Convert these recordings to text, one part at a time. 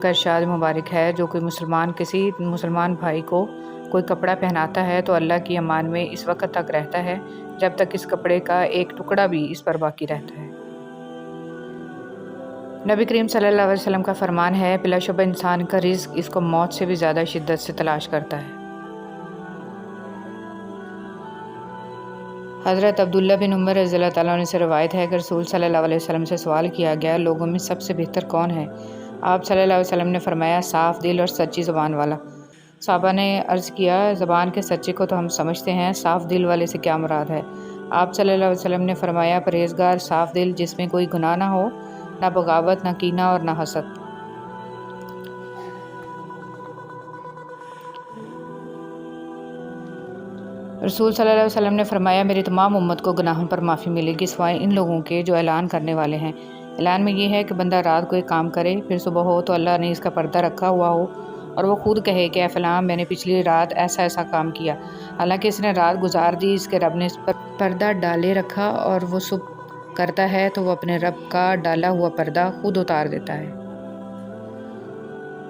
کا ارشاد مبارک ہے، جو کوئی مسلمان کسی مسلمان بھائی کو کوئی کپڑا پہناتا ہے تو اللہ کی امان میں اس وقت تک رہتا ہے جب تک اس کپڑے کا ایک ٹکڑا بھی اس پر باقی رہتا ہے۔ نبی کریم صلی اللہ علیہ وسلم کا فرمان ہے، بلا شبہ انسان کا رزق اس کو موت سے بھی زیادہ شدت سے تلاش کرتا ہے۔ حضرت عبداللہ بن عمر رضی اللہ تعالیٰ عنہ سے روایت ہے کہ رسول صلی اللہ علیہ وسلم سے سوال کیا گیا، لوگوں میں سب سے بہتر کون ہے؟ آپ صلی اللہ علیہ وسلم نے فرمایا، صاف دل اور سچی زبان والا۔ صحابہ نے عرض کیا، زبان کے سچے کو تو ہم سمجھتے ہیں، صاف دل والے سے کیا مراد ہے؟ آپ صلی اللہ علیہ وسلم نے فرمایا، پرہیزگار صاف دل، جس میں کوئی گناہ نہ ہو، نہ بغاوت، نہ کینہ اور نہ حسد۔ رسول صلی اللہ علیہ وسلم نے فرمایا، میری تمام امت کو گناہوں پر معافی ملے گی سوائے ان لوگوں کے جو اعلان کرنے والے ہیں۔ اعلان میں یہ ہے کہ بندہ رات کو ایک کام کرے، پھر صبح ہو تو اللہ نے اس کا پردہ رکھا ہوا ہو اور وہ خود کہے کہ اے فلاں، میں نے پچھلی رات ایسا ایسا کام کیا، حالانکہ اس نے رات گزار دی، اس کے رب نے اس پر پردہ ڈالے رکھا، اور وہ صبح کرتا ہے تو وہ اپنے رب کا ڈالا ہوا پردہ خود اتار دیتا ہے۔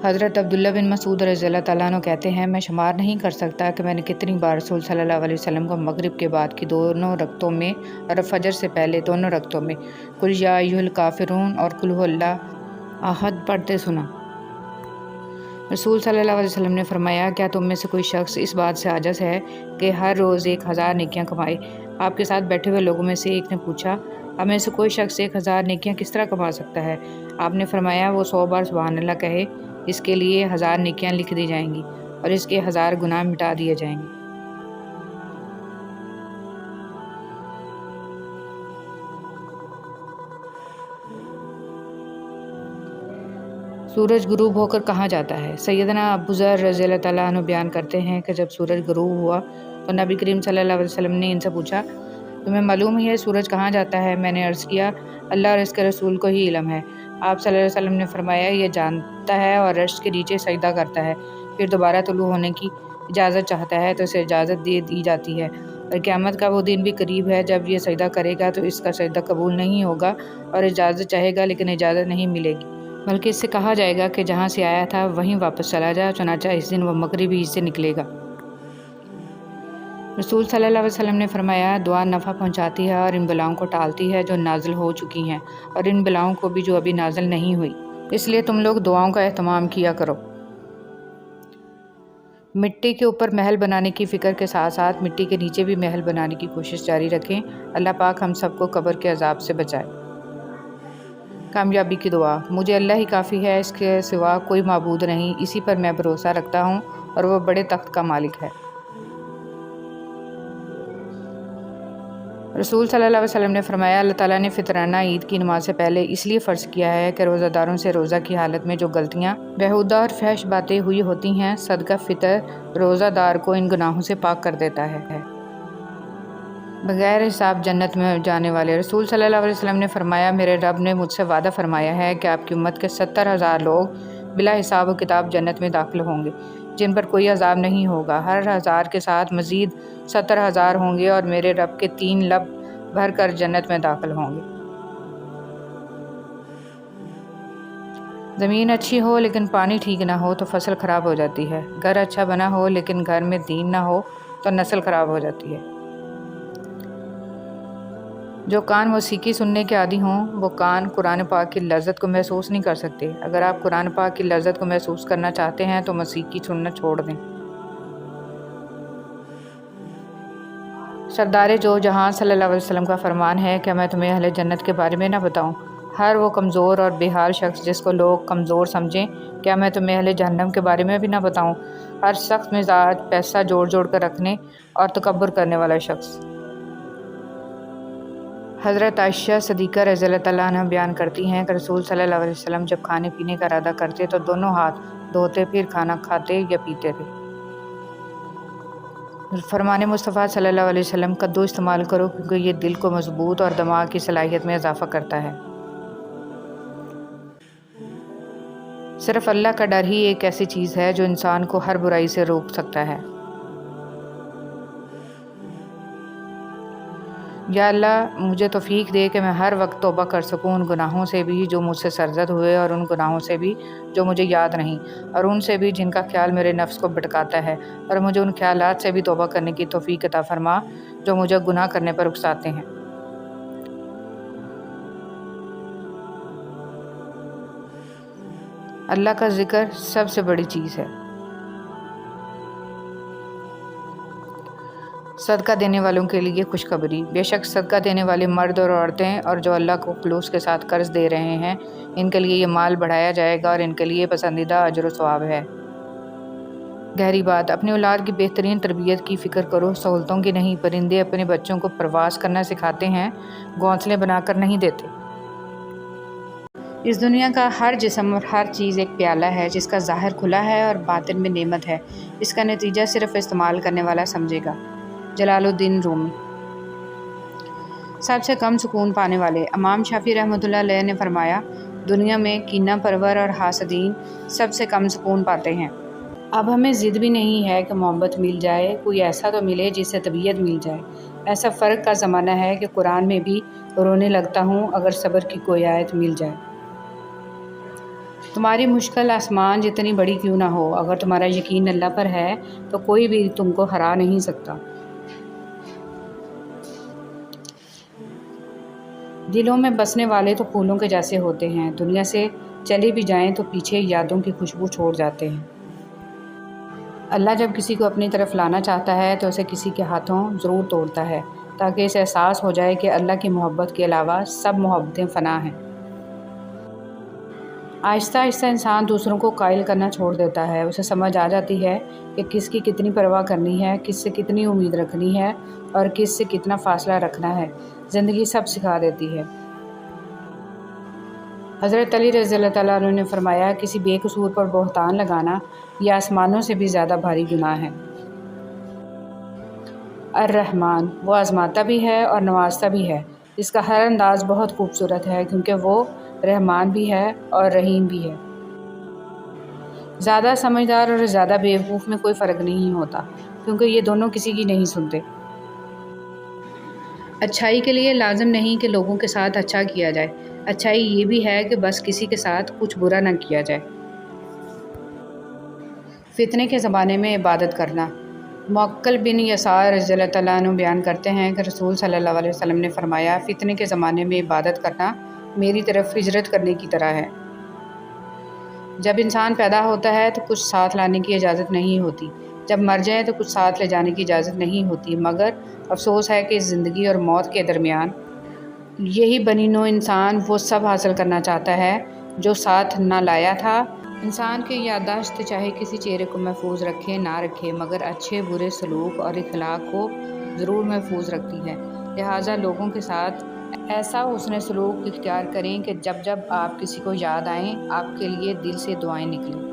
حضرت عبداللہ بن مسعود رضی اللہ تعالیٰ عنہ کہتے ہیں، میں شمار نہیں کر سکتا کہ میں نے کتنی بار رسول صلی اللہ علیہ وسلم کو مغرب کے بعد کی دونوں رکعتوں میں اور فجر سے پہلے دونوں رکعتوں میں قل یا ایھا الکافرون اور قل ھو اللہ احد پڑھتے سنا۔ رسول صلی اللہ علیہ وسلم نے فرمایا، کیا تم میں سے کوئی شخص اس بات سے عاجز ہے کہ ہر روز 1000 نیکیاں کمائے؟ آپ کے ساتھ بیٹھے ہوئے لوگوں میں سے ایک نے پوچھا، ہم میں سے کوئی شخص 1000 نیکیاں کس طرح کما سکتا ہے؟ آپ نے فرمایا، وہ 100 بار سبحان اللہ کہے، اس کے لیے 1000 نیکیاں لکھ دی جائیں گی اور اس کے 1000 گناہ مٹا دیے جائیں گے۔ سورج غروب ہو کر کہاں جاتا ہے؟ سیدنا ابو ذر رضی اللہ تعالیٰ عنہ بیان کرتے ہیں کہ جب سورج غروب ہوا تو نبی کریم صلی اللہ علیہ وسلم نے ان سے پوچھا، تمہیں معلوم ہی ہے سورج کہاں جاتا ہے؟ میں نے عرض کیا، اللہ اور اس کے رسول کو ہی علم ہے۔ آپ صلی اللہ علیہ وسلم نے فرمایا، یہ جانتا ہے اور عرش کے نیچے سجدہ کرتا ہے، پھر دوبارہ طلوع ہونے کی اجازت چاہتا ہے تو اسے اجازت دے دی جاتی ہے، اور قیامت کا وہ دن بھی قریب ہے جب یہ سجدہ کرے گا تو اس کا سجدہ قبول نہیں ہوگا، اور اجازت چاہے گا لیکن اجازت نہیں ملے گی، بلکہ اس سے کہا جائے گا کہ جہاں سے آیا تھا وہیں واپس چلا جا، چنانچہ اس دن وہ مغربی سے نکلے گا۔ رسول صلی اللہ علیہ وسلم نے فرمایا، دعا نفع پہنچاتی ہے اور ان بلاؤں کو ٹالتی ہے جو نازل ہو چکی ہیں، اور ان بلاؤں کو بھی جو ابھی نازل نہیں ہوئی، اس لیے تم لوگ دعاؤں کا اہتمام کیا کرو۔ مٹی کے اوپر محل بنانے کی فکر کے ساتھ ساتھ مٹی کے نیچے بھی محل بنانے کی کوشش جاری رکھیں۔ اللہ پاک ہم سب کو قبر کے عذاب سے بچائے۔ کامیابی کی دعا، مجھے اللہ ہی کافی ہے، اس کے سوا کوئی معبود نہیں، اسی پر میں بھروسہ رکھتا ہوں اور وہ بڑے تخت کا مالک ہے۔ رسول صلی اللہ علیہ وسلم نے فرمایا، اللہ تعالیٰ نے فطرانہ عید کی نماز سے پہلے اس لیے فرض کیا ہے کہ روزہ داروں سے روزہ کی حالت میں جو غلطیاں، بیہودہ اور فحش باتیں ہوئی ہوتی ہیں، صدقہ فطر روزہ دار کو ان گناہوں سے پاک کر دیتا ہے۔ بغیر حساب جنت میں جانے والے، رسول صلی اللہ علیہ وسلم نے فرمایا، میرے رب نے مجھ سے وعدہ فرمایا ہے کہ آپ کی امت کے 70,000 لوگ بلا حساب و کتاب جنت میں داخل ہوں گے، جن پر کوئی عذاب نہیں ہوگا۔ ہر 1000 کے ساتھ مزید 70,000 ہوں گے اور میرے رب کے 3 لب بھر کر جنت میں داخل ہوں گے۔ زمین اچھی ہو لیکن پانی ٹھیک نہ ہو تو فصل خراب ہو جاتی ہے۔ گھر اچھا بنا ہو لیکن گھر میں دین نہ ہو تو نسل خراب ہو جاتی ہے۔ جو کان موسیقی سننے کے عادی ہوں، وہ کان قرآن پاک کی لذت کو محسوس نہیں کر سکتے۔ اگر آپ قرآن پاک کی لذت کو محسوس کرنا چاہتے ہیں تو موسیقی سننا چھوڑ دیں۔ سردار دو جہاں صلی اللہ علیہ وسلم کا فرمان ہے کہ میں تمہیں اہل جنت کے بارے میں نہ بتاؤں؟ ہر وہ کمزور اور بے حال شخص جس کو لوگ کمزور سمجھیں، کیا میں تمہیں اہل جہنم کے بارے میں بھی نہ بتاؤں؟ ہر سخت مزاج، پیسہ جوڑ جوڑ کر رکھنے اور تکبر کرنے والا شخص۔ حضرت عائشہ صدیقہ رضی اللہ تعالیٰ عنہ بیان کرتی ہیں کہ رسول صلی اللہ علیہ وسلم جب کھانے پینے کا ارادہ کرتے تو دونوں ہاتھ دھوتے پھر کھانا کھاتے یا پیتے تھے۔ فرمان مصطفیٰ صلی اللہ علیہ وسلم، کدو استعمال کرو کیونکہ یہ دل کو مضبوط اور دماغ کی صلاحیت میں اضافہ کرتا ہے۔ صرف اللہ کا ڈر ہی ایک ایسی چیز ہے جو انسان کو ہر برائی سے روک سکتا ہے۔ یا اللہ مجھے توفیق دے کہ میں ہر وقت توبہ کر سکوں، ان گناہوں سے بھی جو مجھ سے سرزد ہوئے، اور ان گناہوں سے بھی جو مجھے یاد نہیں، اور ان سے بھی جن کا خیال میرے نفس کو بھٹکاتا ہے، اور مجھے ان خیالات سے بھی توبہ کرنے کی توفیق عطا فرما جو مجھے گناہ کرنے پر اکساتے ہیں۔ اللہ کا ذکر سب سے بڑی چیز ہے۔ صدقہ دینے والوں کے لیے خوشخبری، بے شک صدقہ دینے والے مرد اور عورتیں اور جو اللہ کو خلوص کے ساتھ قرض دے رہے ہیں، ان کے لیے یہ مال بڑھایا جائے گا اور ان کے لیے پسندیدہ اجر و ثواب ہے۔ گہری بات، اپنی اولاد کی بہترین تربیت کی فکر کرو، سہولتوں کی نہیں۔ پرندے اپنے بچوں کو پرواز کرنا سکھاتے ہیں، گھونسلے بنا کر نہیں دیتے۔ اس دنیا کا ہر جسم اور ہر چیز ایک پیالہ ہے جس کا ظاہر کھلا ہے اور باطن میں نعمت ہے، اس کا نتیجہ صرف استعمال کرنے والا سمجھے گا۔ جلال الدین رومی۔ سب سے کم سکون پانے والے، امام شافعی رحمۃ اللہ علیہ نے فرمایا، دنیا میں کینہ پرور اور حاسدین سب سے کم سکون پاتے ہیں۔ اب ہمیں ضد بھی نہیں ہے کہ محبت مل جائے، کوئی ایسا تو ملے جس سے طبیعت مل جائے۔ ایسا فرق کا زمانہ ہے کہ قرآن میں بھی رونے لگتا ہوں اگر صبر کی کوئی آیت مل جائے۔ تمہاری مشکل آسمان جتنی بڑی کیوں نہ ہو، اگر تمہارا یقین اللہ پر ہے تو کوئی بھی تم کو ہرا نہیں سکتا۔ دلوں میں بسنے والے تو پھولوں کے جیسے ہوتے ہیں، دنیا سے چلے بھی جائیں تو پیچھے یادوں کی خوشبو چھوڑ جاتے ہیں۔ اللہ جب کسی کو اپنی طرف لانا چاہتا ہے تو اسے کسی کے ہاتھوں ضرور توڑتا ہے، تاکہ اسے احساس ہو جائے کہ اللہ کی محبت کے علاوہ سب محبتیں فنا ہیں۔ آہستہ آہستہ انسان دوسروں کو قائل کرنا چھوڑ دیتا ہے، اسے سمجھ آ جاتی ہے کہ کس کی کتنی پرواہ کرنی ہے، کس سے کتنی امید رکھنی ہے اور کس سے کتنا فاصلہ رکھنا ہے۔ زندگی سب سکھا دیتی ہے۔ حضرت علی رضی اللہ تعالیٰ عنہ نے فرمایا، کسی بے قصور پر بہتان لگانا یہ آسمانوں سے بھی زیادہ بھاری گناہ ہے۔ الرحمن، وہ آزماتا بھی ہے اور نوازتا بھی ہے، اس کا ہر انداز بہت خوبصورت ہے کیونکہ وہ رحمان بھی ہے اور رحیم بھی ہے۔ زیادہ سمجھدار اور زیادہ بیوقوف میں کوئی فرق نہیں ہوتا، کیونکہ یہ دونوں کسی کی نہیں سنتے۔ اچھائی کے لیے لازم نہیں کہ لوگوں کے ساتھ اچھا کیا جائے، اچھائی یہ بھی ہے کہ بس کسی کے ساتھ کچھ برا نہ کیا جائے۔ فتنے کے زمانے میں عبادت کرنا، معقل بن یسار رضی اللہ تعالیٰ عنہ بیان کرتے ہیں کہ رسول صلی اللہ علیہ وسلم نے فرمایا، فتنے کے زمانے میں عبادت کرنا میری طرف ہجرت کرنے کی طرح ہے۔ جب انسان پیدا ہوتا ہے تو کچھ ساتھ لانے کی اجازت نہیں ہوتی، جب مر جائے تو کچھ ساتھ لے جانے کی اجازت نہیں ہوتی، مگر افسوس ہے کہ زندگی اور موت کے درمیان یہی بنی نوع انسان وہ سب حاصل کرنا چاہتا ہے جو ساتھ نہ لایا تھا۔ انسان کی یادداشت چاہے کسی چہرے کو محفوظ رکھے نہ رکھے، مگر اچھے برے سلوک اور اخلاق کو ضرور محفوظ رکھتی ہے۔ لہٰذا لوگوں کے ساتھ ایسا حسن سلوک اختیار کریں کہ جب جب آپ کسی کو یاد آئیں آپ کے لیے دل سے دعائیں نکلیں۔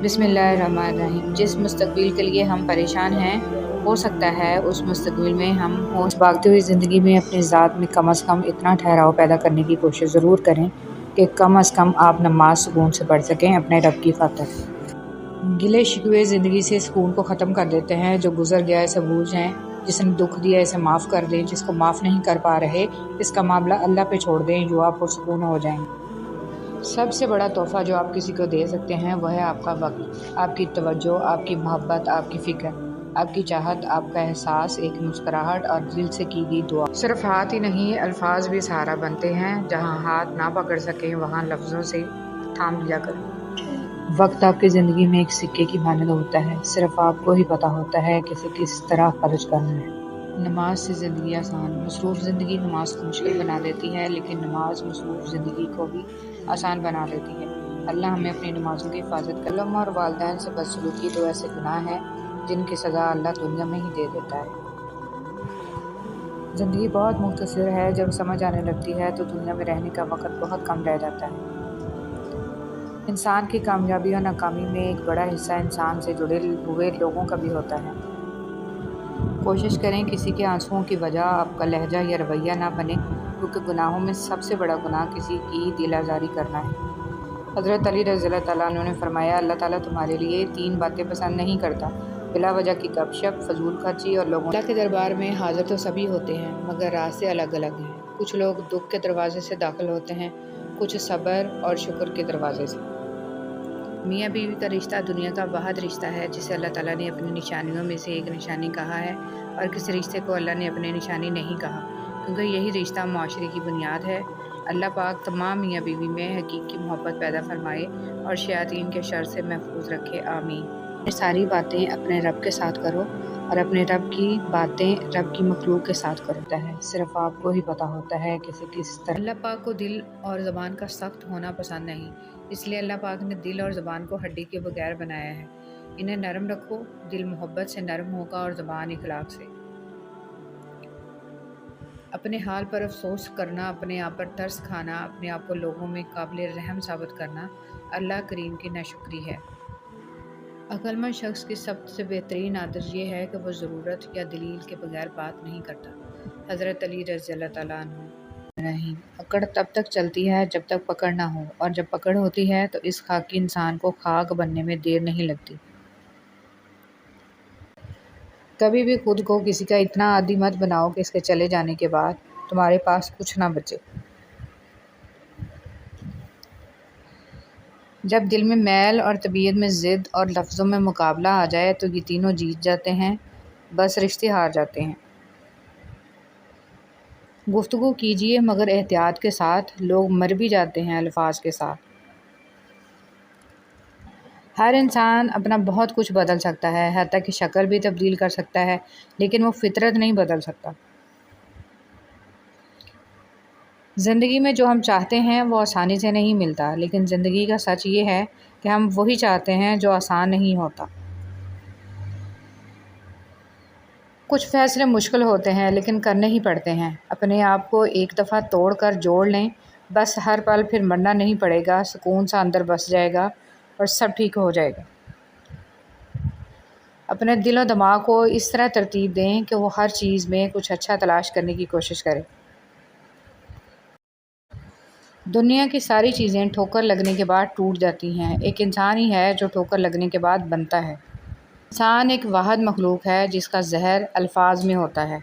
بسم اللہ الرحمن الرحیم۔ جس مستقبل کے لیے ہم پریشان ہیں، ہو سکتا ہے اس مستقبل میں ہم ہوش بھاگتی ہوئی زندگی میں اپنی ذات میں کم از کم اتنا ٹھہراؤ پیدا کرنے کی کوشش ضرور کریں کہ کم از کم آپ نماز سکون سے پڑھ سکیں اپنے رب کی خاطر۔ گلے شکوے زندگی سے سکون کو ختم کر دیتے ہیں۔ جو گزر گیا اسے بھول جائیں، جس نے دکھ دیا اسے معاف کر دیں، جس کو معاف نہیں کر پا رہے اس کا معاملہ اللہ پہ چھوڑ دیں، جو آپ پرسکون ہو جائیں گے۔ سب سے بڑا تحفہ جو آپ کسی کو دے سکتے ہیں وہ ہے آپ کا وقت، آپ کی توجہ، آپ کی محبت، آپ کی فکر، آپ کی چاہت، آپ کا احساس، ایک مسکراہٹ اور دل سے کی گئی دعا۔ صرف ہاتھ ہی نہیں، الفاظ بھی سہارا بنتے ہیں۔ جہاں ہاتھ نہ پکڑ سکیں وہاں لفظوں سے تھام لیا کریں۔ وقت آپ کی زندگی میں ایک سکے کی مانند ہوتا ہے، صرف آپ کو ہی پتہ ہوتا ہے کہ اسے کس طرح خرچ کرنا ہے۔ نماز سے زندگی آسان، مصروف زندگی نماز کو مشکل بنا دیتی ہے، لیکن نماز مصروف زندگی کو بھی آسان بنا دیتی ہے۔ اللہ ہمیں اپنی نمازوں کی حفاظت کرے۔ علم اور والدین سے بدسلوکی دو ایسے گناہ ہیں جن کی سزا اللہ دنیا میں ہی دے دیتا ہے۔ زندگی بہت مختصر ہے، جب سمجھ آنے لگتی ہے تو دنیا میں رہنے کا وقت بہت کم رہ جاتا ہے۔ انسان کی کامیابی اور ناکامی میں ایک بڑا حصہ انسان سے جڑے ہوئے لوگوں کا بھی ہوتا ہے۔ کوشش کریں کسی کے آنسوؤں کی وجہ آپ کا لہجہ یا رویہ نہ بنے، کیونکہ گناہوں میں سب سے بڑا گناہ کسی کی دل آزاری کرنا ہے۔ حضرت علی رضی اللہ تعالیٰ عنہ نے فرمایا، اللہ تعالیٰ تمہارے لیے 3 باتیں پسند نہیں کرتا، بلا وجہ کی گپ شپ، فضول خرچی اور لوگوں اللہ کے دربار میں حاضر تو سبھی ہوتے ہیں مگر راستے الگ الگ ہیں۔ کچھ لوگ دکھ کے دروازے سے داخل ہوتے ہیں، کچھ صبر اور شکر کے دروازے سے۔ میاں بیوی کا رشتہ دنیا کا واحد رشتہ ہے جسے اللہ تعالیٰ نے اپنی نشانیوں میں سے ایک نشانی کہا ہے، اور کسی رشتے کو اللہ نے اپنی نشانی نہیں کہا، کیونکہ یہی رشتہ معاشرے کی بنیاد ہے۔ اللہ پاک تمام میاں بیوی میں حقیقی محبت پیدا فرمائے اور شیاطین کے شر سے محفوظ رکھے، آمین۔ ساری باتیں اپنے رب کے ساتھ کرو اور اپنے رب کی باتیں رب کی مخلوق کے ساتھ کرتا ہے، صرف آپ کو ہی پتہ ہوتا ہے کہ کس طرح۔ اللہ پاک کو دل اور زبان کا سخت ہونا پسند نہیں، اس لیے اللہ پاک نے دل اور زبان کو ہڈی کے بغیر بنایا ہے۔ انہیں نرم رکھو، دل محبت سے نرم ہوگا اور زبان اخلاق سے۔ اپنے حال پر افسوس کرنا، اپنے آپ پر ترس کھانا، اپنے آپ کو لوگوں میں قابل رحم ثابت کرنا اللہ کریم کی ناشکری ہے۔ عقل مند شخص کی سب سے بہترین عادت یہ ہے کہ وہ ضرورت یا دلیل کے بغیر بات نہیں کرتا۔ حضرت علی رضی اللہ تعالیٰ عنہ رحیم۔ اکڑ تب تک چلتی ہے جب تک پکڑ نہ ہو، اور جب پکڑ ہوتی ہے تو اس خاکی انسان کو خاک بننے میں دیر نہیں لگتی۔ کبھی بھی خود کو کسی کا اتنا عادی مت بناؤ کہ اس کے چلے جانے کے بعد تمہارے پاس کچھ نہ بچے۔ جب دل میں میل اور طبیعت میں ضد اور لفظوں میں مقابلہ آ جائے تو یہ تینوں جیت جاتے ہیں، بس رشتے ہار جاتے ہیں۔ گفتگو کیجیے مگر احتیاط کے ساتھ، لوگ مر بھی جاتے ہیں الفاظ کے ساتھ۔ ہر انسان اپنا بہت کچھ بدل سکتا ہے، حتیٰ کہ شکل بھی تبدیل کر سکتا ہے، لیکن وہ فطرت نہیں بدل سکتا۔ زندگی میں جو ہم چاہتے ہیں وہ آسانی سے نہیں ملتا، لیکن زندگی کا سچ یہ ہے کہ ہم وہی چاہتے ہیں جو آسان نہیں ہوتا۔ کچھ فیصلے مشکل ہوتے ہیں لیکن کرنے ہی پڑتے ہیں۔ اپنے آپ کو ایک دفعہ توڑ کر جوڑ لیں، بس ہر پل پھر مرنا نہیں پڑے گا، سکون سا اندر بس جائے گا اور سب ٹھیک ہو جائے گا۔ اپنے دل و دماغ کو اس طرح ترتیب دیں کہ وہ ہر چیز میں کچھ اچھا تلاش کرنے کی کوشش کرے۔ دنیا کی ساری چیزیں ٹھوکر لگنے کے بعد ٹوٹ جاتی ہیں، ایک انسان ہی ہے جو ٹھوکر لگنے کے بعد بنتا ہے۔ انسان ایک واحد مخلوق ہے جس کا زہر الفاظ میں ہوتا ہے۔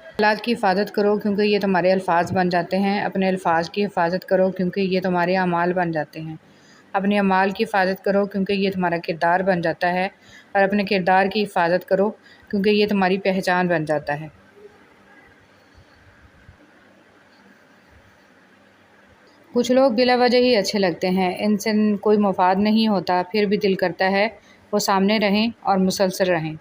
حالات کی حفاظت کرو کیونکہ یہ تمہارے الفاظ بن جاتے ہیں، اپنے الفاظ کی حفاظت کرو کیونکہ یہ تمہارے اعمال بن جاتے ہیں، اپنے اعمال کی حفاظت کرو کیونکہ یہ تمہارا کردار بن جاتا ہے، اور اپنے کردار کی حفاظت کرو کیونکہ یہ تمہاری پہچان بن جاتا ہے۔ کچھ لوگ بلا وجہ ہی اچھے لگتے ہیں، ان سے کوئی مفاد نہیں ہوتا، پھر بھی دل کرتا ہے وہ سامنے رہیں اور مسلسل رہیں۔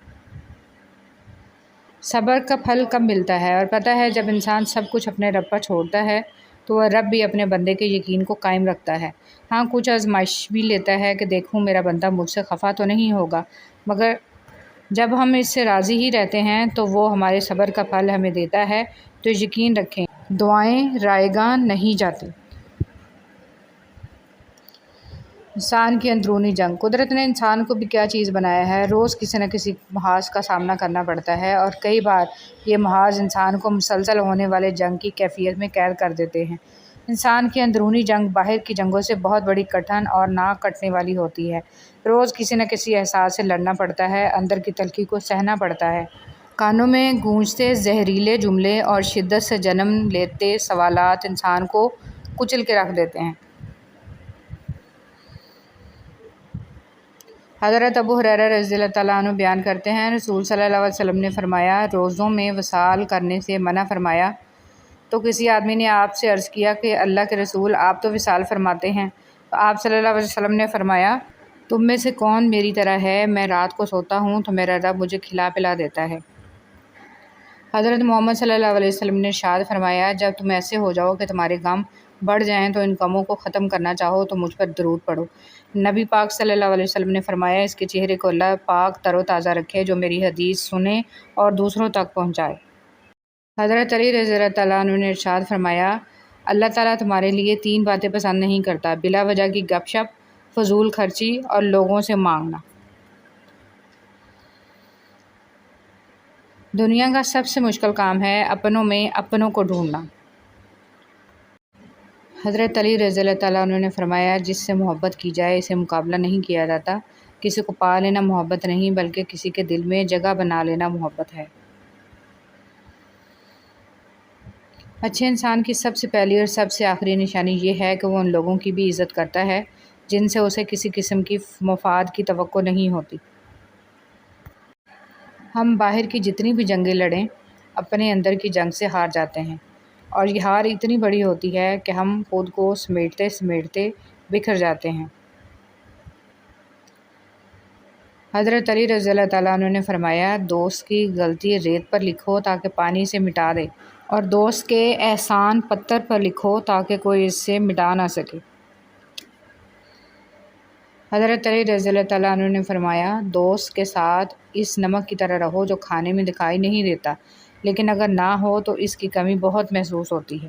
صبر کا پھل کب ملتا ہے، اور پتہ ہے جب انسان سب کچھ اپنے رب پر چھوڑتا ہے تو وہ رب بھی اپنے بندے کے یقین کو قائم رکھتا ہے۔ ہاں کچھ آزمائش بھی لیتا ہے کہ دیکھوں میرا بندہ مجھ سے خفا تو نہیں ہوگا، مگر جب ہم اس سے راضی ہی رہتے ہیں تو وہ ہمارے صبر کا پھل ہمیں دیتا ہے۔ تو یقین رکھیں دعائیں رائیگاں نہیں جاتی۔ انسان کی اندرونی جنگ۔ قدرت نے انسان کو بھی کیا چیز بنایا ہے، روز کسی نہ کسی محاذ کا سامنا کرنا پڑتا ہے، اور کئی بار یہ محاذ انسان کو مسلسل ہونے والے جنگ کی کیفیت میں قید کر دیتے ہیں۔ انسان کی اندرونی جنگ باہر کی جنگوں سے بہت بڑی کٹھن اور نہ کٹنے والی ہوتی ہے۔ روز کسی نہ کسی احساس سے لڑنا پڑتا ہے، اندر کی تلخی کو سہنا پڑتا ہے۔ کانوں میں گونجتے زہریلے جملے اور شدت سے جنم لیتے سوالات انسان کو کچل کے رکھ دیتے ہیں۔ حضرت ابو ہریرہ رضی اللہ تعالیٰ عنہ بیان کرتے ہیں، رسول صلی اللہ علیہ وسلم نے فرمایا، روزوں میں وصال کرنے سے منع فرمایا تو کسی آدمی نے آپ سے عرض کیا کہ اللہ کے رسول آپ تو وصال فرماتے ہیں، تو آپ صلی اللہ علیہ وسلم نے فرمایا، تم میں سے کون میری طرح ہے، میں رات کو سوتا ہوں تو میرا رب مجھے کھلا پلا دیتا ہے۔ حضرت محمد صلی اللہ علیہ وسلم نے ارشاد فرمایا، جب تم ایسے ہو جاؤ کہ تمہارے غم بڑھ جائیں تو ان غموں کو ختم کرنا چاہو تو مجھ پر درود پڑھو۔ نبی پاک صلی اللہ علیہ وسلم نے فرمایا، اس کے چہرے کو اللہ پاک تر و تازہ رکھے جو میری حدیث سنے اور دوسروں تک پہنچائے۔ حضرت علی رضی اللہ تعالیٰ عنہ نے ارشاد فرمایا، اللہ تعالیٰ تمہارے لیے 3 باتیں پسند نہیں کرتا، بلا وجہ کی گپ شپ، فضول خرچی اور لوگوں سے مانگنا۔ دنیا کا سب سے مشکل کام ہے اپنوں میں اپنوں کو ڈھونڈنا۔ حضرت علی رضی اللہ تعالیٰ عنہ نے فرمایا، جس سے محبت کی جائے اسے مقابلہ نہیں کیا جاتا، کسی کو پا لینا محبت نہیں بلکہ کسی کے دل میں جگہ بنا لینا محبت ہے۔ اچھے انسان کی سب سے پہلی اور سب سے آخری نشانی یہ ہے کہ وہ ان لوگوں کی بھی عزت کرتا ہے جن سے اسے کسی قسم کی مفاد کی توقع نہیں ہوتی۔ ہم باہر کی جتنی بھی جنگیں لڑیں اپنے اندر کی جنگ سے ہار جاتے ہیں، اور یہ ہار اتنی بڑی ہوتی ہے کہ ہم خود کو سمیٹتے سمیٹتے بکھر جاتے ہیں۔ حضرت علی رضی اللہ تعالیٰ عنہ نے فرمایا، دوست کی غلطی ریت پر لکھو تاکہ پانی سے مٹا دے، اور دوست کے احسان پتھر پر لکھو تاکہ کوئی اس سے مٹا نہ سکے۔ حضرت علی رضی اللہ تعالیٰ عنہ نے فرمایا، دوست کے ساتھ اس نمک کی طرح رہو جو کھانے میں دکھائی نہیں دیتا لیکن اگر نہ ہو تو اس کی کمی بہت محسوس ہوتی ہے۔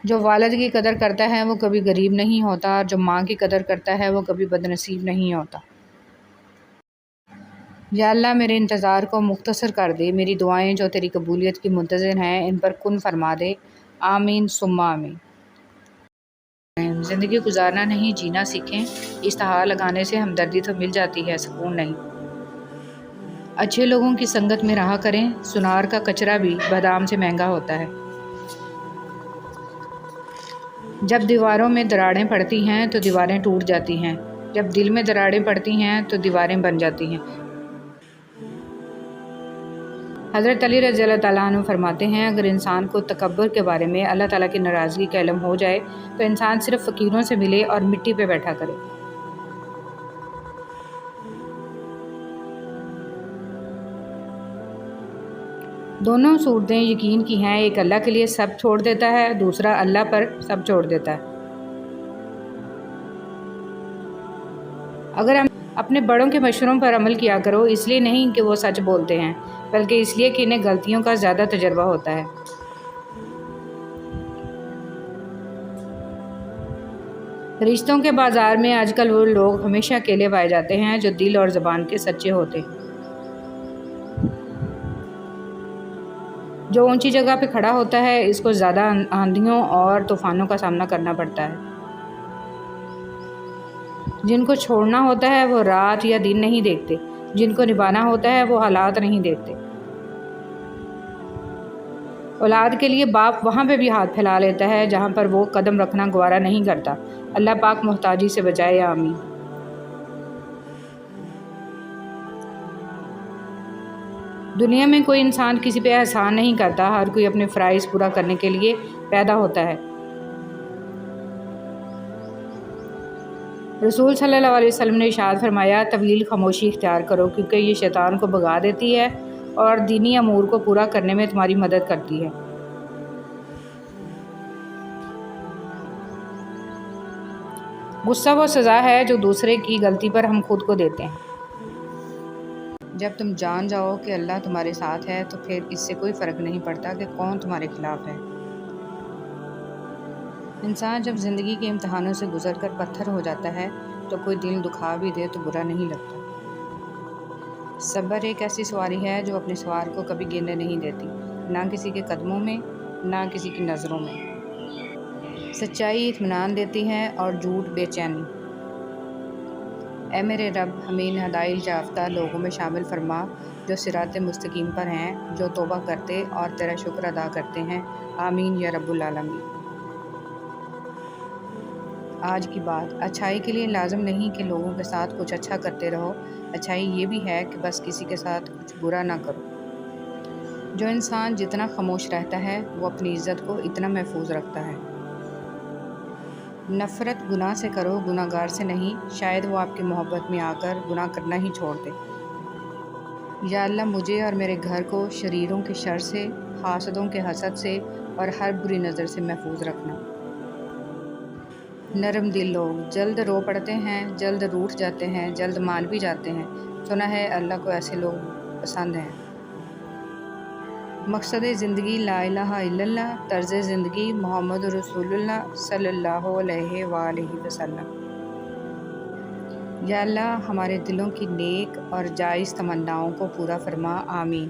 جو والد کی قدر کرتا ہے وہ کبھی غریب نہیں ہوتا، اور جو ماں کی قدر کرتا ہے وہ کبھی بدنصیب نہیں ہوتا۔ یا اللہ میرے انتظار کو مختصر کر دے، میری دعائیں جو تیری قبولیت کی منتظر ہیں ان پر کن فرما دے، آمین ثم آمین۔ زندگی گزارنا نہیں جینا سیکھیں، اشتہار لگانے سے ہمدردی تو مل جاتی ہے، سکون نہیں۔ اچھے لوگوں کی سنگت میں رہا کریں، سنار کا کچرا بھی بادام سے مہنگا ہوتا ہے۔ جب دیواروں میں دراڑیں پڑتی ہیں تو دیواریں ٹوٹ جاتی ہیں، جب دل میں دراڑیں پڑتی ہیں تو دیواریں بن جاتی ہیں۔ حضرت علی رضی اللہ تعالیٰ عنہ فرماتے ہیں، اگر انسان کو تکبر کے بارے میں اللہ تعالیٰ کی ناراضگی کا علم ہو جائے تو انسان صرف فقیروں سے ملے اور مٹی پہ بیٹھا کرے۔ دونوں صورتیں یقین کی ہیں، ایک اللہ کے لیے سب چھوڑ دیتا ہے، دوسرا اللہ پر سب چھوڑ دیتا ہے۔ اگر ہم اپنے بڑوں کے مشوروں پر عمل کیا کرو، اس لیے نہیں کہ وہ سچ بولتے ہیں بلکہ اس لیے کہ انہیں غلطیوں کا زیادہ تجربہ ہوتا ہے۔ رشتوں کے بازار میں آج کل وہ لوگ ہمیشہ اکیلے پائے جاتے ہیں جو دل اور زبان کے سچے ہوتے ہیں۔ جو اونچی جگہ پہ کھڑا ہوتا ہے اس کو زیادہ آندھیوں اور طوفانوں کا سامنا کرنا پڑتا ہے۔ جن کو چھوڑنا ہوتا ہے وہ رات یا دن نہیں دیکھتے، جن کو نبھانا ہوتا ہے وہ حالات نہیں دیکھتے۔ اولاد کے لیے باپ وہاں پہ بھی ہاتھ پھیلا لیتا ہے جہاں پر وہ قدم رکھنا گوارا نہیں کرتا۔ اللہ پاک محتاجی سے بچائے، آمین۔ دنیا میں کوئی انسان کسی پہ احسان نہیں کرتا، ہر کوئی اپنے فرائض پورا کرنے کے لیے پیدا ہوتا ہے۔ رسول صلی اللہ علیہ وسلم نے ارشاد فرمایا، طویل خاموشی اختیار کرو کیونکہ یہ شیطان کو بھگا دیتی ہے اور دینی امور کو پورا کرنے میں تمہاری مدد کرتی ہے۔ غصہ وہ سزا ہے جو دوسرے کی غلطی پر ہم خود کو دیتے ہیں۔ جب تم جان جاؤ کہ اللہ تمہارے ساتھ ہے تو پھر اس سے کوئی فرق نہیں پڑتا کہ کون تمہارے خلاف ہے۔ انسان جب زندگی کے امتحانوں سے گزر کر پتھر ہو جاتا ہے تو کوئی دل دکھا بھی دے تو برا نہیں لگتا۔ صبر ایک ایسی سواری ہے جو اپنے سوار کو کبھی گرنے نہیں دیتی، نہ کسی کے قدموں میں نہ کسی کی نظروں میں۔ سچائی اطمینان دیتی ہے اور جھوٹ بے چینی۔ اے میرے رب، ہمیں ان ہدایت یافتہ لوگوں میں شامل فرما جو صراط مستقیم پر ہیں، جو توبہ کرتے اور تیرا شکر ادا کرتے ہیں، آمین یا رب العالمین۔ آج کی بات، اچھائی کے لیے لازم نہیں کہ لوگوں کے ساتھ کچھ اچھا کرتے رہو، اچھائی یہ بھی ہے کہ بس کسی کے ساتھ کچھ برا نہ کرو۔ جو انسان جتنا خاموش رہتا ہے وہ اپنی عزت کو اتنا محفوظ رکھتا ہے۔ نفرت گناہ سے کرو، گناہ گار سے نہیں، شاید وہ آپ کی محبت میں آ کر گناہ کرنا ہی چھوڑ دے۔ یا اللہ مجھے اور میرے گھر کو شریروں کے شر سے، حاسدوں کے حسد سے اور ہر بری نظر سے محفوظ رکھنا۔ نرم دل لوگ جلد رو پڑتے ہیں، جلد روٹھ جاتے ہیں، جلد مان بھی جاتے ہیں۔ سنا ہے اللہ کو ایسے لوگ پسند ہیں۔ مقصد زندگی لا الہ الا اللہ، طرز زندگی محمد رسول اللہ صلی اللہ علیہ وآلہ وسلم۔ یا اللہ ہمارے دلوں کی نیک اور جائز تمناؤں کو پورا فرما، آمین۔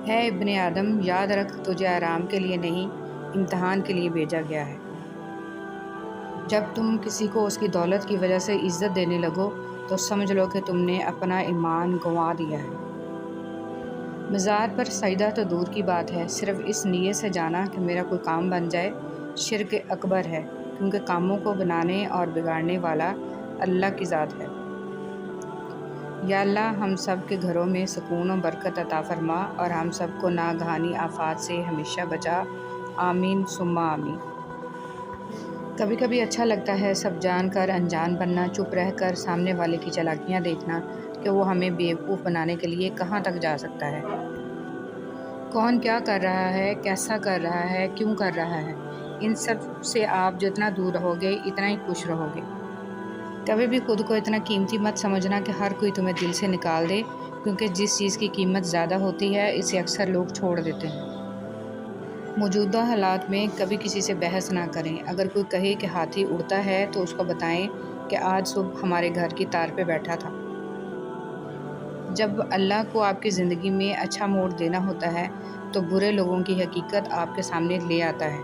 ہے ابن آدم، یاد رکھ تجھے آرام کے لیے نہیں، امتحان کے لیے بھیجا گیا ہے۔ جب تم کسی کو اس کی دولت کی وجہ سے عزت دینے لگو تو سمجھ لو کہ تم نے اپنا ایمان گنوا دیا ہے۔ مزار پر سجدہ تو دور کی بات ہے، صرف اس نیت سے جانا کہ میرا کوئی کام بن جائے شرک اکبر ہے، کیونکہ کاموں کو بنانے اور بگاڑنے والا اللہ کی ذات ہے۔ یا اللہ، ہم سب کے گھروں میں سکون و برکت عطا فرما اور ہم سب کو ناگہانی آفات سے ہمیشہ بچا، آمین ثم آمین۔ کبھی کبھی اچھا لگتا ہے سب جان کر انجان بننا، چپ رہ کر سامنے والے کی چالاکیاں دیکھنا کہ وہ ہمیں بیوقوف بنانے کے لیے کہاں تک جا سکتا ہے۔ کون کیا کر رہا ہے، کیسا کر رہا ہے، کیوں کر رہا ہے، ان سب سے آپ جتنا دور رہو گے اتنا ہی خوش رہو گے۔ کبھی بھی خود کو اتنا قیمتی مت سمجھنا کہ ہر کوئی تمہیں دل سے نکال دے، کیونکہ جس چیز کی قیمت زیادہ ہوتی ہے اسے اکثر لوگ چھوڑ دیتے ہیں۔ موجودہ حالات میں کبھی کسی سے بحث نہ کریں۔ اگر کوئی کہے کہ ہاتھی اڑتا ہے تو اس کو بتائیں کہ آج صبح ہمارے گھر کی تار پہ بیٹھا تھا۔ جب اللہ کو آپ کی زندگی میں اچھا موڑ دینا ہوتا ہے تو برے لوگوں کی حقیقت آپ کے سامنے لے آتا ہے۔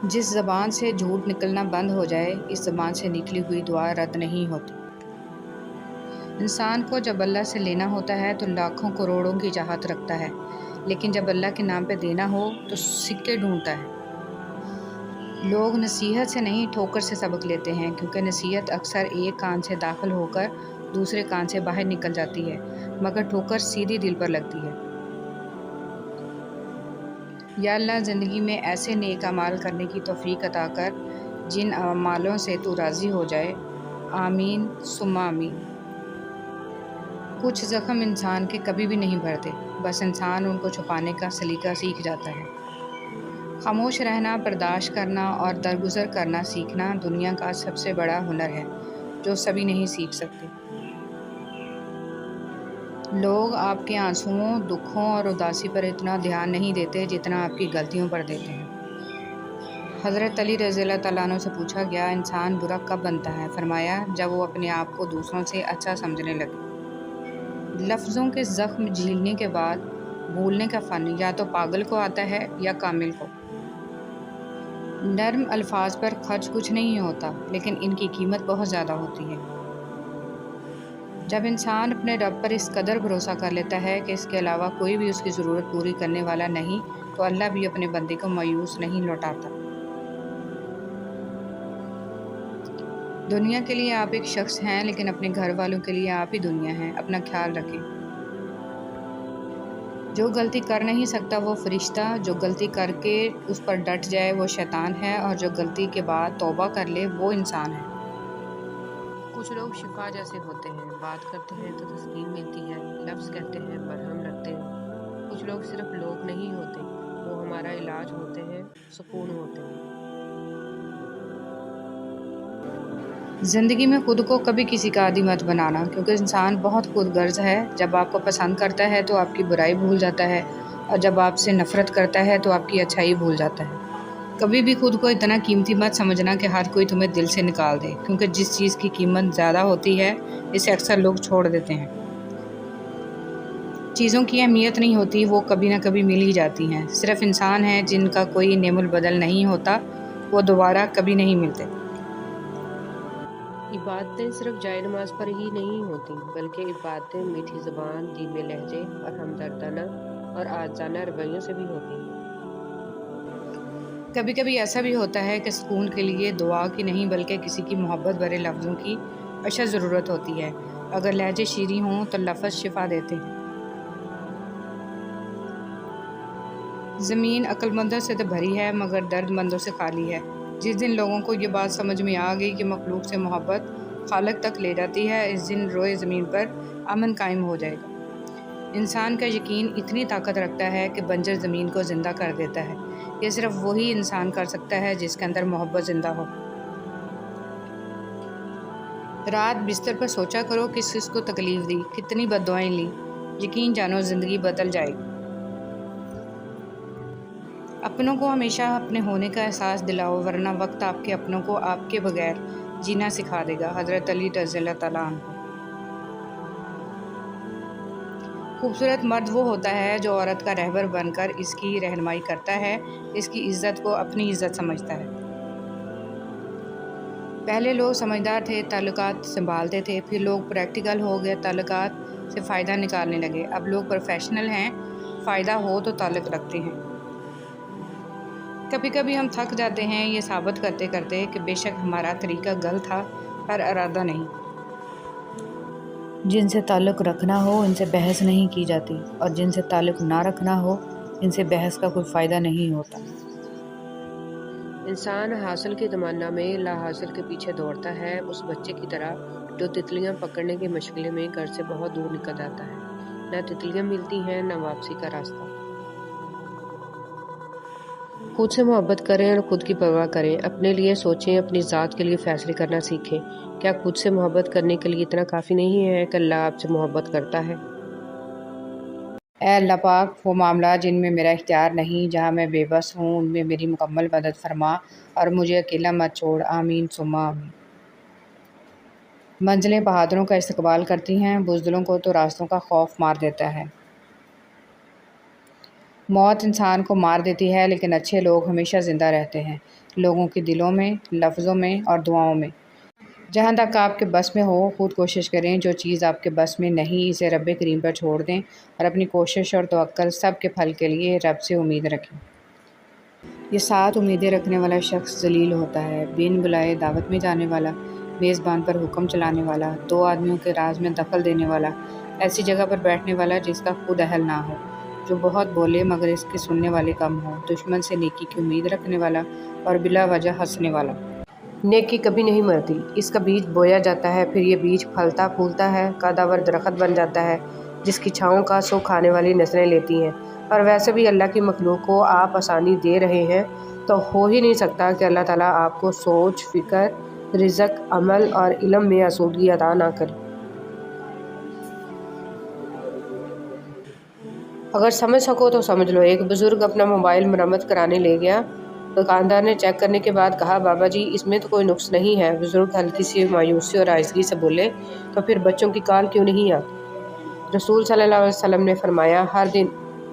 جس زبان سے جھوٹ نکلنا بند ہو جائے، اس زبان سے نکلی ہوئی دعا رد نہیں ہوتی۔ انسان کو جب اللہ سے لینا ہوتا ہے تو لاکھوں کروڑوں کی چاہت رکھتا ہے، لیکن جب اللہ کے نام پہ دینا ہو تو سکے ڈھونڈتا ہے۔ لوگ نصیحت سے نہیں ٹھوکر سے سبق لیتے ہیں، کیونکہ نصیحت اکثر ایک کان سے داخل ہو کر دوسرے کان سے باہر نکل جاتی ہے، مگر ٹھوکر سیدھی دل پر لگتی ہے۔ یا اللہ، زندگی میں ایسے نیک اعمال کرنے کی توفیق عطا کر جن اعمالوں سے تو راضی ہو جائے، آمین ثم آمین۔ کچھ زخم انسان کے کبھی بھی نہیں بھرتے، بس انسان ان کو چھپانے کا سلیقہ سیکھ جاتا ہے۔ خاموش رہنا، برداشت کرنا اور درگزر کرنا سیکھنا دنیا کا سب سے بڑا ہنر ہے جو سبھی نہیں سیکھ سکتے۔ لوگ آپ کے آنسوؤں، دکھوں اور اداسی پر اتنا دھیان نہیں دیتے جتنا آپ کی غلطیوں پر دیتے ہیں۔ حضرت علی رضی اللہ تعالیٰ عنہ سے پوچھا گیا، انسان برا کب بنتا ہے؟ فرمایا، جب وہ اپنے آپ کو دوسروں سے اچھا سمجھنے لگے۔ لفظوں کے زخم جھیلنے کے بعد بھولنے کا فن یا تو پاگل کو آتا ہے یا کامل کو۔ نرم الفاظ پر خرچ کچھ نہیں ہوتا، لیکن ان کی قیمت بہت زیادہ ہوتی ہے۔ جب انسان اپنے رب پر اس قدر بھروسہ کر لیتا ہے کہ اس کے علاوہ کوئی بھی اس کی ضرورت پوری کرنے والا نہیں، تو اللہ بھی اپنے بندے کو مایوس نہیں لوٹاتا۔ دنیا کے لیے آپ ایک شخص ہیں، لیکن اپنے گھر والوں کے لیے آپ ہی دنیا ہیں۔ اپنا خیال رکھیں۔ جو غلطی کر نہیں سکتا وہ فرشتہ، جو غلطی کر کے اس پر ڈٹ جائے وہ شیطان ہے، اور جو غلطی کے بعد توبہ کر لے وہ انسان ہے۔ کچھ لوگ شفا جیسے ہوتے ہیں، بات کرتے ہیں تو تسکین ملتی ہے، لفظ کہتے ہیں مرہم لگتے ہیں۔ کچھ لوگ صرف لوگ نہیں ہوتے، وہ ہمارا علاج ہوتے ہیں، سکون ہوتے ہیں۔ زندگی میں خود کو کبھی کسی کا عادی مت بنانا، کیونکہ انسان بہت خود غرض ہے۔ جب آپ کو پسند کرتا ہے تو آپ کی برائی بھول جاتا ہے، اور جب آپ سے نفرت کرتا ہے تو آپ کی اچھائی بھول جاتا ہے۔ کبھی بھی خود کو اتنا قیمتی مت سمجھنا کہ ہر کوئی تمہیں دل سے نکال دے، کیونکہ جس چیز کی قیمت زیادہ ہوتی ہے اسے اکثر لوگ چھوڑ دیتے ہیں۔ چیزوں کی اہمیت نہیں ہوتی، وہ کبھی نہ کبھی مل ہی جاتی ہیں۔ صرف انسان ہیں جن کا کوئی نعم البدل نہیں ہوتا، وہ دوبارہ کبھی نہیں ملتے۔ عبادتیں صرف جائے نماز پر ہی نہیں ہوتی، بلکہ عبادتیں میٹھی زبان، دھیمے لہجے اور ہمدردانہ اور عاجزانہ رویوں سے بھی ہوتی ہیں۔ کبھی کبھی ایسا بھی ہوتا ہے کہ سکون کے لیے دعا کی نہیں بلکہ کسی کی محبت بھرے لفظوں کی اشد ضرورت ہوتی ہے۔ اگر لہجے شیریں ہوں تو لفظ شفا دیتے ہیں۔ زمین عقل مندوں سے تو بھری ہے مگر درد مندوں سے خالی ہے۔ جس دن لوگوں کو یہ بات سمجھ میں آ گئی کہ مخلوق سے محبت خالق تک لے جاتی ہے، اس دن روئے زمین پر امن قائم ہو جائے گا۔ انسان کا یقین اتنی طاقت رکھتا ہے کہ بنجر زمین کو زندہ کر دیتا ہے۔ یہ صرف وہی انسان کر سکتا ہے جس کے اندر محبت زندہ ہو۔ رات بستر پر سوچا کرو کس کس کو تکلیف دی، کتنی بد دعائیں لیں، یقین جانو زندگی بدل جائے گی۔ اپنوں کو ہمیشہ اپنے ہونے کا احساس دلاؤ، ورنہ وقت آپ کے اپنوں کو آپ کے بغیر جینا سکھا دے گا۔ حضرت علی رضی اللہ تعالیٰ عنہ۔ خوبصورت مرد وہ ہوتا ہے جو عورت کا رہبر بن کر اس کی رہنمائی کرتا ہے، اس کی عزت کو اپنی عزت سمجھتا ہے۔ پہلے لوگ سمجھدار تھے، تعلقات سنبھالتے تھے، پھر لوگ پریکٹیکل ہو گئے، تعلقات سے فائدہ نکالنے لگے۔ اب لوگ پروفیشنل ہیں، فائدہ ہو تو تعلق رکھتے ہیں۔ کبھی کبھی ہم تھک جاتے ہیں یہ ثابت کرتے کرتے کہ بے شک ہمارا طریقہ غلط تھا، پر ارادہ نہیں۔ جن سے تعلق رکھنا ہو ان سے بحث نہیں کی جاتی، اور جن سے تعلق نہ رکھنا ہو ان سے بحث کا کوئی فائدہ نہیں ہوتا۔ انسان حاصل کی تمنا میں لا حاصل کے پیچھے دوڑتا ہے، اس بچے کی طرح جو تتلیاں پکڑنے کے مشغلے میں گھر سے بہت دور نکل جاتا ہے۔ نہ تتلیاں ملتی ہیں، نہ واپسی کا راستہ۔ خود سے محبت کریں اور خود کی پرواہ کریں، اپنے لیے سوچیں، اپنی ذات کے لیے فیصلے کرنا سیکھیں۔ کیا خود سے محبت کرنے کے لیے اتنا کافی نہیں ہے کہ اللہ آپ سے محبت کرتا ہے؟ اے اللہ پاک، وہ معاملات جن میں میرا اختیار نہیں، جہاں میں بے بس ہوں، ان میں میری مکمل مدد فرما اور مجھے اکیلا مت چھوڑ۔ آمین ثم آمین۔ منزلیں بہادروں کا استقبال کرتی ہیں، بزدلوں کو تو راستوں کا خوف مار دیتا ہے۔ موت انسان کو مار دیتی ہے، لیکن اچھے لوگ ہمیشہ زندہ رہتے ہیں، لوگوں کے دلوں میں، لفظوں میں اور دعاؤں میں۔ جہاں تک آپ کے بس میں ہو خود کوشش کریں، جو چیز آپ کے بس میں نہیں اسے رب کریم پر چھوڑ دیں، اور اپنی کوشش اور توکل سب کے پھل کے لیے رب سے امید رکھیں۔ یہ 7 امیدیں رکھنے والا شخص ذلیل ہوتا ہے: بن بلائے دعوت میں جانے والا، میزبان پر حکم چلانے والا، 2 آدمیوں کے راز میں دخل دینے والا، ایسی جگہ پر بیٹھنے والا جس کا خود اہل نہ ہو، جو بہت بولے مگر اس کے سننے والے کم ہوں، دشمن سے نیکی کی امید رکھنے والا اور بلا وجہ ہنسنے والا۔ نیکی کبھی نہیں مرتی، اس کا بیج بویا جاتا ہے، پھر یہ بیج پھلتا پھولتا ہے، قداور درخت بن جاتا ہے، جس کی چھاؤں کا سو کھانے والی نسلیں لیتی ہیں۔ اور ویسے بھی اللہ کی مخلوق کو آپ آسانی دے رہے ہیں تو ہو ہی نہیں سکتا کہ اللہ تعالیٰ آپ کو سوچ، فکر، رزق، عمل اور علم میں آسودگی عطا نہ کرے۔ اگر سمجھ سکو تو سمجھ لو۔ ایک بزرگ اپنا موبائل مرمت کرانے لے گیا، دکاندار نے چیک کرنے کے بعد کہا، بابا جی اس میں تو کوئی نقص نہیں ہے۔ بزرگ ہلکی سی مایوسی اور آہستگی سے بولے، تو پھر بچوں کی کال کیوں نہیں آتی؟ رسول صلی اللہ علیہ وسلم نے فرمایا، ہر دن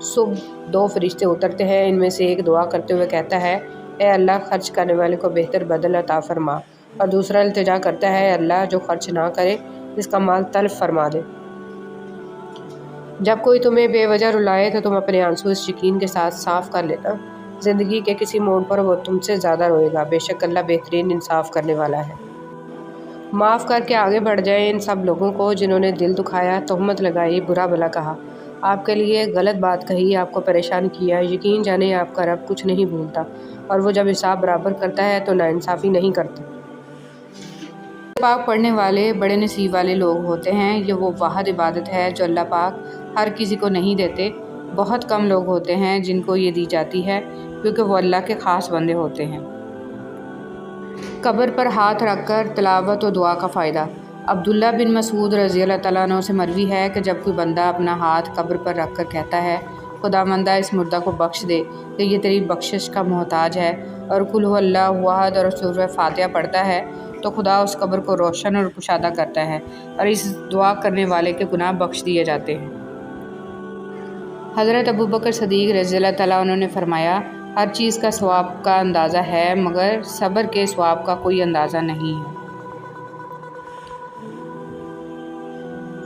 صبح 2 فرشتے اترتے ہیں، ان میں سے ایک دعا کرتے ہوئے کہتا ہے، اے اللہ خرچ کرنے والے کو بہتر بدل عطا فرما، اور دوسرا التجا کرتا ہے، اے اللہ جو خرچ نہ کرے اس کا مال تلف فرما دے۔ جب کوئی تمہیں بے وجہ رلائے تو تم اپنے آنسو اس یقین کے ساتھ صاف کر لینا، زندگی کے کسی موڑ پر وہ تم سے زیادہ روئے گا، بے شک اللہ بہترین انصاف کرنے والا ہے۔ معاف کر کے آگے بڑھ جائیں ان سب لوگوں کو جنہوں نے دل دکھایا، تہمت لگائی، برا بھلا کہا، آپ کے لیے غلط بات کہی، آپ کو پریشان کیا۔ یقین جانیں آپ کا رب کچھ نہیں بھولتا، اور وہ جب حساب برابر کرتا ہے تو ناانصافی نہیں کرتا۔ پاک پڑھنے والے بڑے نصیب والے لوگ ہوتے ہیں، یہ وہ واحد عبادت ہے جو اللہ پاک ہر کسی کو نہیں دیتے۔ بہت کم لوگ ہوتے ہیں جن کو یہ دی جاتی ہے، کیونکہ وہ اللہ کے خاص بندے ہوتے ہیں۔ قبر پر ہاتھ رکھ کر تلاوت و دعا کا فائدہ۔ عبداللہ بن مسعود رضی اللہ تعالیٰ عنہ سے مروی ہے کہ جب کوئی بندہ اپنا ہاتھ قبر پر رکھ کر کہتا ہے، خداوندہ اس مردہ کو بخش دے کہ یہ تیری بخشش کا محتاج ہے، اور قل ھو اللہ احد اور سورہ فاتحہ پڑھتا ہے، تو خدا اس قبر کو روشن اور کشادہ کرتا ہے، اور اس دعا کرنے والے کے گناہ بخش دیے جاتے ہیں۔ حضرت ابوبکر صدیق رضی اللہ تعالیٰ عنہ نے فرمایا، ہر چیز کا ثواب کا اندازہ ہے، مگر صبر کے ثواب کا کوئی اندازہ نہیں ہے۔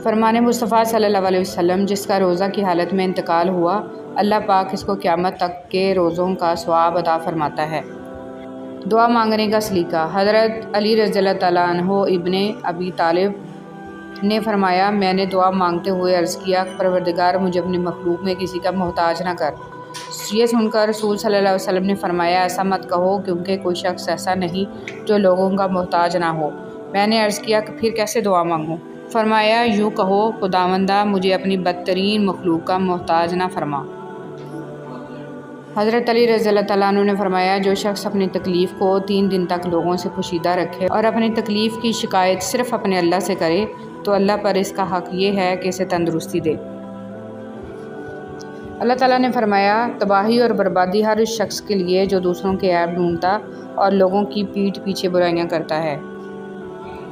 فرمان مصطفیٰ صلی اللہ علیہ وسلم، جس کا روزہ کی حالت میں انتقال ہوا، اللہ پاک اس کو قیامت تک کے روزوں کا ثواب عطا فرماتا ہے۔ دعا مانگنے کا سلیقہ۔ حضرت علی رضی اللہ تعالیٰ عنہ ابن ابی طالب نے فرمایا، میں نے دعا مانگتے ہوئے عرض کیا، پروردگار مجھے اپنی مخلوق میں کسی کا محتاج نہ کر۔ یہ سن کر رسول صلی اللہ علیہ وسلم نے فرمایا، ایسا مت کہو، کیونکہ کوئی شخص ایسا نہیں جو لوگوں کا محتاج نہ ہو۔ میں نے عرض کیا کہ پھر کیسے دعا مانگوں؟ فرمایا، یوں کہو، خداوندہ مجھے اپنی بدترین مخلوق کا محتاج نہ فرما۔ حضرت علی رضی اللہ تعالیٰ عنہ نے فرمایا، جو شخص اپنی تکلیف کو 3 دن تک لوگوں سے پوشیدہ رکھے اور اپنی تکلیف کی شکایت صرف اپنے اللہ سے کرے، تو اللہ پر اس کا حق یہ ہے کہ اسے تندرستی دے۔ اللہ تعالیٰ نے فرمایا، تباہی اور بربادی ہر اس شخص کے لیے جو دوسروں کے عیب ڈھونڈتا اور لوگوں کی پیٹھ پیچھے برائیاں کرتا ہے۔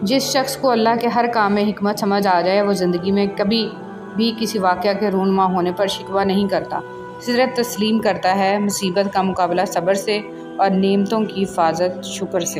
جس شخص کو اللہ کے ہر کام میں حکمت سمجھ آ جائے، وہ زندگی میں کبھی بھی کسی واقعہ کے رونما ہونے پر شکوہ نہیں کرتا، صرف تسلیم کرتا ہے، مصیبت کا مقابلہ صبر سے اور نعمتوں کی حفاظت شکر سے۔